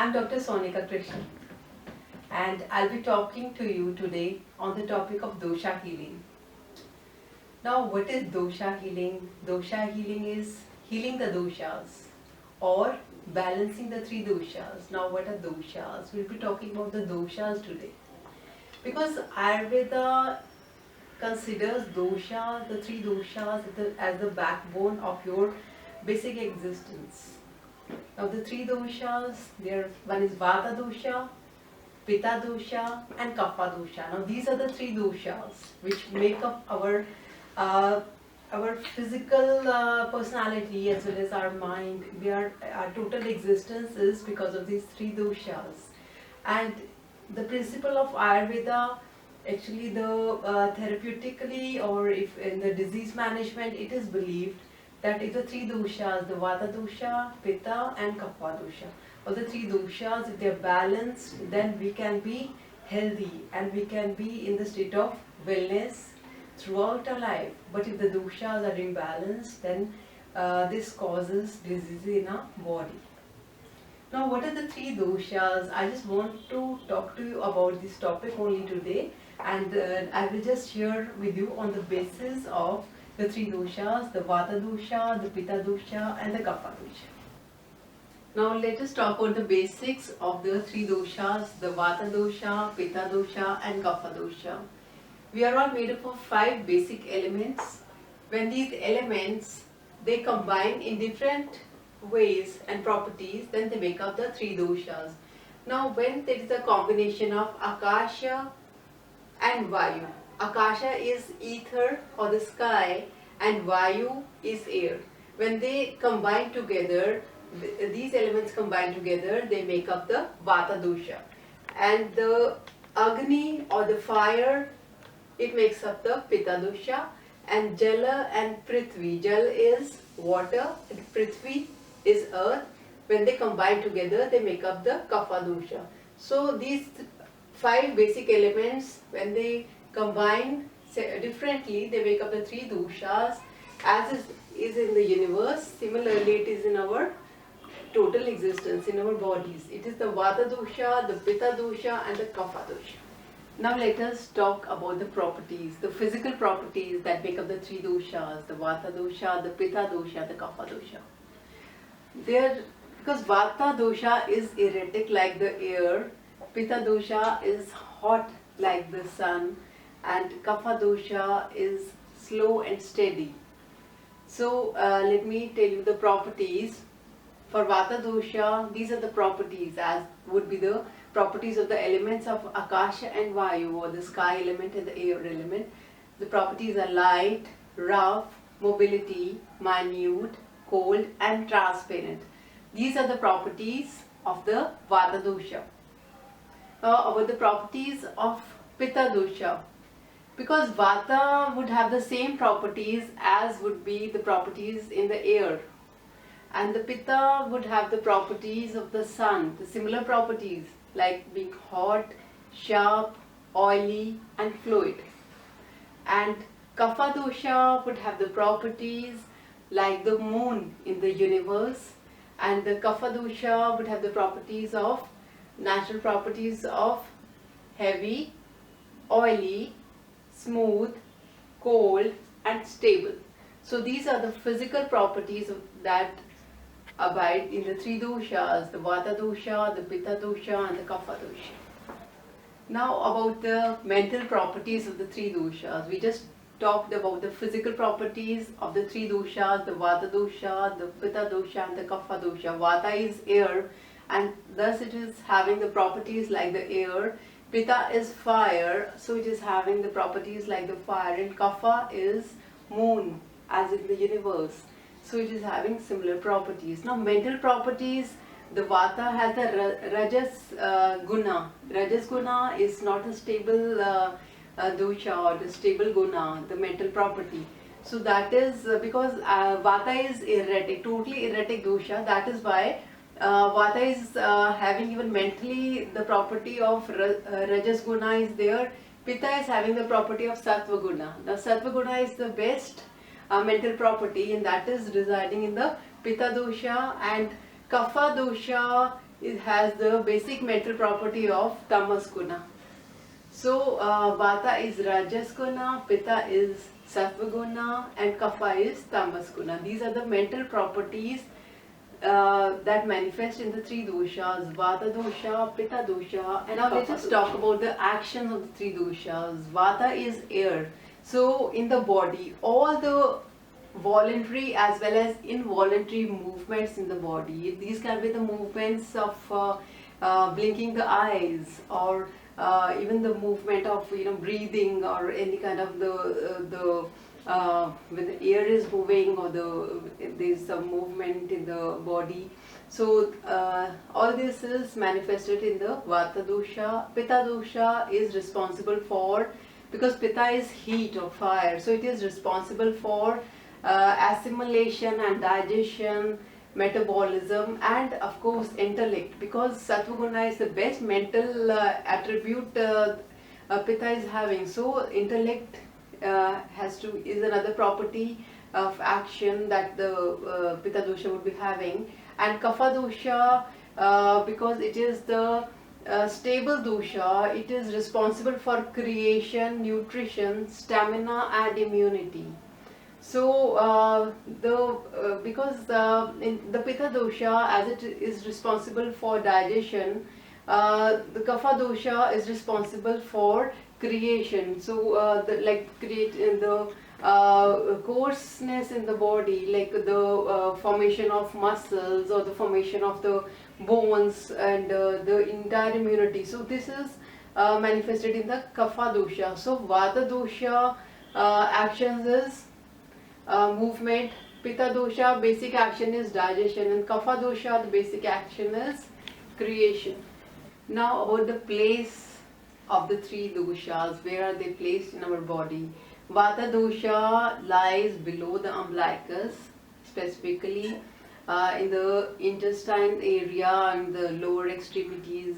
I'm Dr. Sonica Krishan, and I'll be talking to you today on the topic of dosha healing. Now, what is dosha healing? Dosha healing is healing the doshas or balancing the three doshas. Now, what are doshas? We'll be talking about the doshas today because Ayurveda considers dosha, the three doshas, as the backbone of your basic existence. Now the three doshas, one is Vata dosha, Pitta dosha and Kapha dosha. Now these are the three doshas which make up our physical personality as well as our mind. Our total existence is because of these three doshas. And the principle of Ayurveda, actually the therapeutically or if in the disease management, it is believed that if the three doshas, the Vata dosha, Pitta and Kapha dosha, or the three doshas, if they are balanced, then we can be healthy and we can be in the state of wellness throughout our life. But if the doshas are imbalanced, then this causes disease in our body. Now, what are the three doshas? I just want to talk to you about this topic only today, and I will just share with you on the basis of the three doshas, the Vata dosha, the Pitta dosha and the Kapha dosha. Now let us talk about the basics of the three doshas, the Vata dosha, Pitta dosha and Kapha dosha. We are all made up of 5 basic elements. When these elements, they combine in different ways and properties, then they make up the three doshas. Now when there is a combination of Akasha and Vayu, Akasha is ether or the sky and Vayu is air. When they combine together, these elements combine together, they make up the Vata dosha. And the Agni or the fire, it makes up the Pitta dosha. And Jala and Prithvi, Jal is water and Prithvi is earth. When they combine together, they make up the Kapha dosha. So these 5 basic elements, when they combine differently, they make up the three doshas. As is in the universe, similarly it is in our total existence, in our bodies. It is the Vata dosha, the Pitta dosha and the Kapha dosha. Now let us talk about the properties, the physical properties that make up the three doshas, the Vata dosha, the Pitta dosha, the Kapha dosha. Because Vata dosha is erratic like the air, Pitta dosha is hot like the sun, and Kapha dosha is slow and steady. So let me tell you the properties. For Vata dosha, these are the properties as would be the properties of the elements of Akasha and Vayu, or the sky element and the air element. The properties are light, rough, mobility, minute, cold and transparent. These are the properties of the Vata dosha. About the properties of Pitta dosha. Because Vata would have the same properties as would be the properties in the air. And the Pitta would have the properties of the sun, the similar properties like being hot, sharp, oily and fluid. And Kapha dosha would have the properties like the moon in the universe, and the Kapha dosha would have the properties of natural properties of heavy, oily, smooth, cold and stable. So these are the physical properties that abide in the three doshas, the Vata dosha, the Pitta dosha and the Kapha dosha. Now about the mental properties of the three doshas. We just talked about the physical properties of the three doshas, the Vata dosha, the Pitta dosha and the Kapha dosha. Vata is air and thus it is having the properties like the air. Pitta is fire, so it is having the properties like the fire, and Kapha is moon as in the universe. So it is having similar properties. Now mental properties, the Vata has the Rajas guna. Rajas guna is not a stable dosha or the stable guna, the mental property. So that is because Vata is erratic, totally erratic dosha. That is why Vata is having even mentally the property of Rajas guna is there. Pitta is having the property of Sattva guna. Now Sattva guna is the best mental property, and that is residing in the Pitta dosha, and Kapha dosha it has the basic mental property of tamas guna. So Vata is Rajas guna, Pitta is Sattva guna, and Kapha is Tamas guna. These are the mental properties that manifest in the three doshas: Vata dosha, Pitta dosha, and now let us talk about the actions of the three doshas. Vata is air. So in the body, all the voluntary as well as involuntary movements in the body, these can be the movements of blinking the eyes, or even the movement of breathing, or any kind of when the air is moving, or there is some movement in the body. So all this is manifested in the Vata dosha. Pitta dosha is responsible for, because Pitta is heat or fire, so it is responsible for assimilation and digestion, metabolism, and of course intellect, because Sattva guna is the best mental attribute Pitta is having. So intellect is another property of action that the Pitta dosha would be having. And Kapha dosha, because it is the stable dosha, it is responsible for creation, nutrition, stamina, and immunity. So because in the Pitta dosha, as it is responsible for digestion, the Kapha dosha is responsible for creation. So create in the coarseness in the body, like the formation of muscles, or the formation of the bones, and the entire immunity. So this is manifested in the Kapha dosha. So Vata dosha actions is movement. Pitta dosha basic action is digestion, and Kapha dosha the basic action is creation. Now about the place of the three doshas, where are they placed in our body? Vata dosha lies below the umbilicus, specifically in the intestine area and the lower extremities.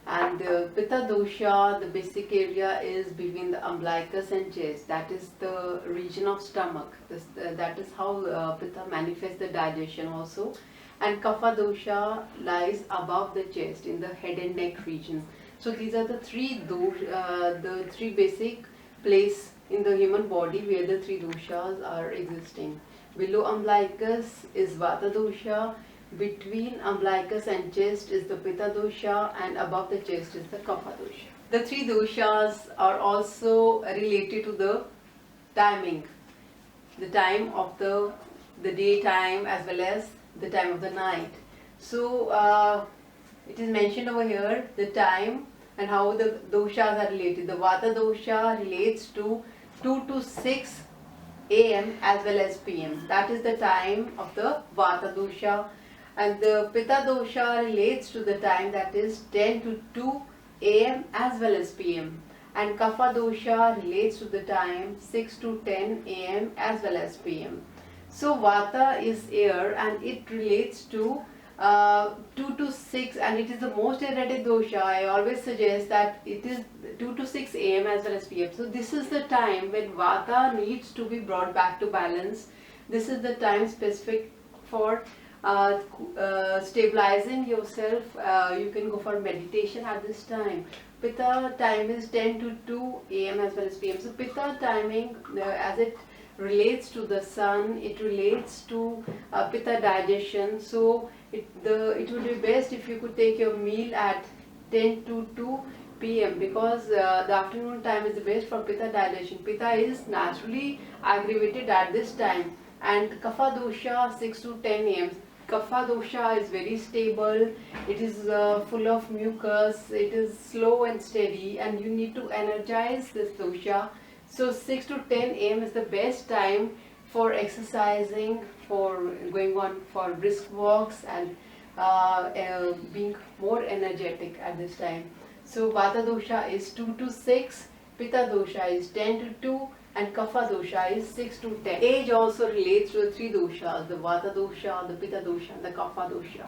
And Pitta dosha, the basic area is between the umbilicus and chest. That is the region of stomach. That is how Pitta manifests the digestion also. And Kapha dosha lies above the chest, in the head and neck region. So these are the three basic place in the human body where the three doshas are existing. Below umbilicus is Vata dosha, between umbilicus and chest is the Pitta dosha, and above the chest is the Kapha dosha. The three doshas are also related to the timing, the time of the daytime as well as the time of the night. So it is mentioned over here the time and how the doshas are related. The Vata dosha relates to 2 to 6 a.m. as well as p.m. That is the time of the Vata dosha. And the Pitta dosha relates to the time that is 10 to 2 a.m. as well as p.m. And Kapha dosha relates to the time 6 to 10 a.m. as well as p.m. So Vata is air, and it relates to 2 to 6, and it is the most erratic dosha. I always suggest that it is 2 to 6 a.m. as well as p.m. So this is the time when Vata needs to be brought back to balance. This is the time specific for stabilizing yourself. You can go for meditation at this time. Pitta time is 10 to 2 a.m. as well as p.m. So Pitta timing, as it relates to the sun, it relates to Pitta digestion. So it would be best if you could take your meal at 10 to 2 p.m. because the afternoon time is the best for Pitta digestion. Pitta is naturally aggravated at this time. And Kapha dosha 6 to 10 a.m. Kapha dosha is very stable, it is full of mucus, it is slow and steady, and you need to energize this dosha. So 6 to 10 a.m. is the best time for exercising, for going on for brisk walks, and being more energetic at this time. So Vata dosha is 2 to 6, Pitta dosha is 10 to 2, and Kapha dosha is 6 to 10. Age also relates to the three doshas, the Vata dosha, the Pitta dosha, and the Kapha dosha.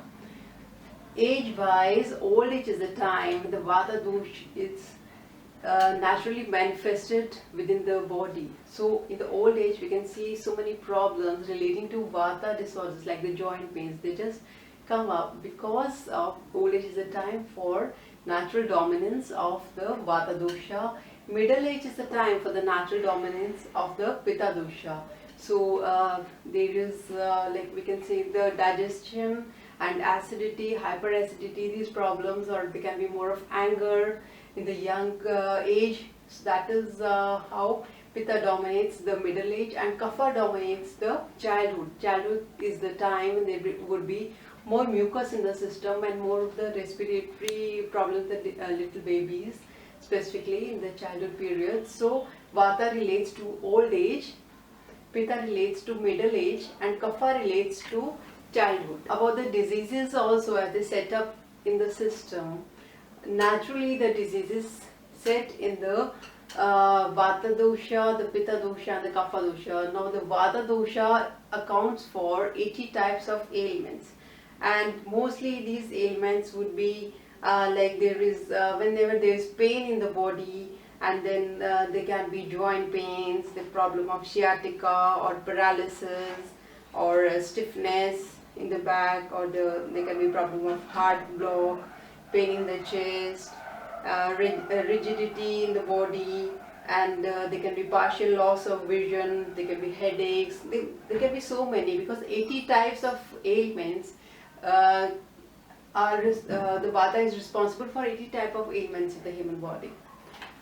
Age wise, old age is the time the Vata dosha is naturally manifested within the body. So in the old age we can see so many problems relating to Vata disorders like the joint pains. They just come up because of old age is a time for natural dominance of the Vata dosha. Middle age is the time for the natural dominance of the Pitta dosha. So there is like we can say the digestion and acidity, hyperacidity, these problems, or they can be more of anger in the young age. So that is how Pitta dominates the middle age and Kapha dominates the childhood. Childhood is the time when there would be more mucus in the system and more of the respiratory problems that little babies, specifically in the childhood period. So Vata relates to old age, Pitta relates to middle age, and Kapha relates to childhood. About the diseases also, as they set up in the system, naturally the diseases set in the Vata dosha, the Pitta dosha and the Kapha dosha. Now the Vata dosha accounts for 80 types of ailments, and mostly these ailments would be like there is whenever there is pain in the body, and then there can be joint pains, the problem of sciatica or paralysis or stiffness in the back, or there can be problem of heart block, pain in the chest, rigidity in the body, and there can be partial loss of vision, there can be headaches, there can be so many, because 80 types of ailments the Vata is responsible for 80 type of ailments in the human body.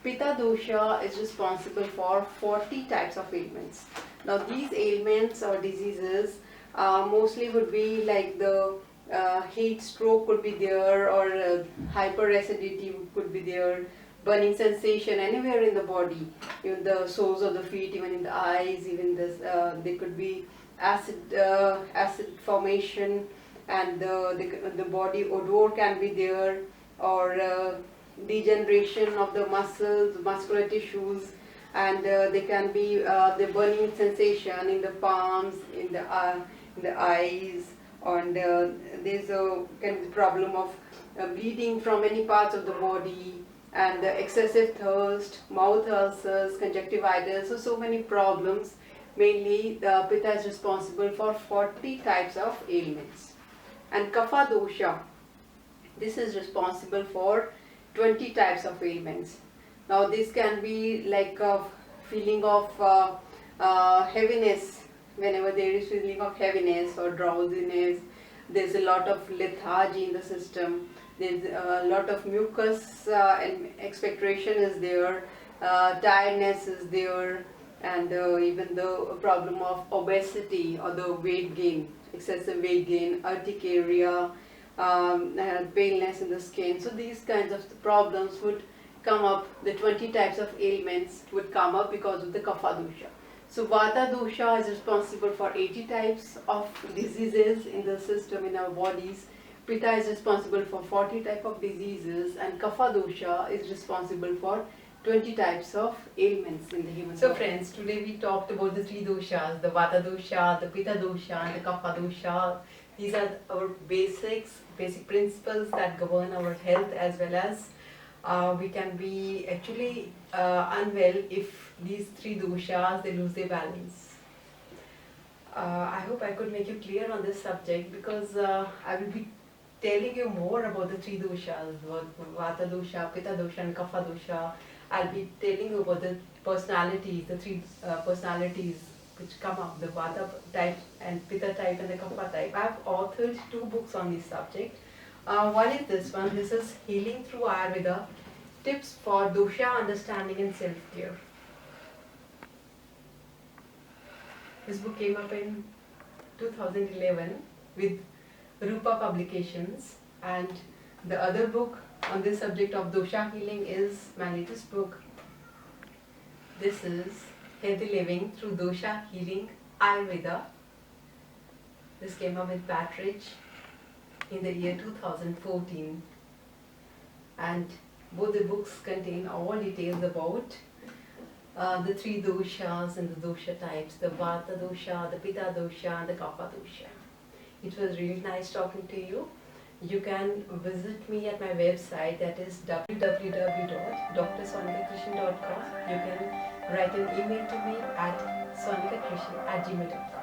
Pitta dosha is responsible for 40 types of ailments. Now these ailments or diseases mostly would be like the heat stroke could be there, or hyperacidity could be there, burning sensation anywhere in the body, even the soles of the feet, even in the eyes, even this there could be acid formation, and the body odor can be there, or degeneration of the muscles, muscular tissues, and there can be the burning sensation in the palms, in the eyes, and there's a kind of problem of bleeding from any parts of the body, and excessive thirst, mouth ulcers, conjunctivitis, so many problems. Mainly the Pitta is responsible for 40 types of ailments. And Kapha dosha, this is responsible for 20 types of ailments. Now this can be like a feeling of heaviness, whenever there is feeling of heaviness or drowsiness, there's a lot of lethargy in the system, there's a lot of mucus and expectoration is there, tiredness is there, and even the problem of obesity or the weight gain, excessive weight gain, urticaria, and paleness in the skin. So these kinds of problems would come up, the 20 types of ailments would come up because of the Kapha dosha. So Vata dosha is responsible for 80 types of diseases in the system, in our bodies. Pitta is responsible for 40 types of diseases, and Kapha dosha is responsible for 20 types of ailments in the human body. So friends, today we talked about the three doshas, the Vata dosha, the Pitta dosha and the Kapha dosha. These are our basic principles that govern our health, as well as we can be actually unwell if these three doshas, they lose their balance. I hope I could make you clear on this subject, because I will be telling you more about the three doshas, Vata dosha, Pitta dosha and Kapha dosha. I'll be telling you about the personalities, the three personalities which come up, the Vata type and Pitta type and the Kapha type. I've authored 2 books on this subject. One is this one. This is Healing Through Ayurveda, Tips for Dosha Understanding and Self-Care. This book came up in 2011 with Rupa Publications, and the other book on this subject of Dosha Healing is my latest book. This is Healthy Living Through Dosha Healing Ayurveda. This came up with Patridge in the year 2014, and both the books contain all details about the three doshas and the dosha types, the Vata dosha, the Pitta dosha and the Kapha dosha. It was really nice talking to you. You can visit me at my website, that is www.drsonicakrishan.com. You can write an email to me at sonicakrishan@gmail.com.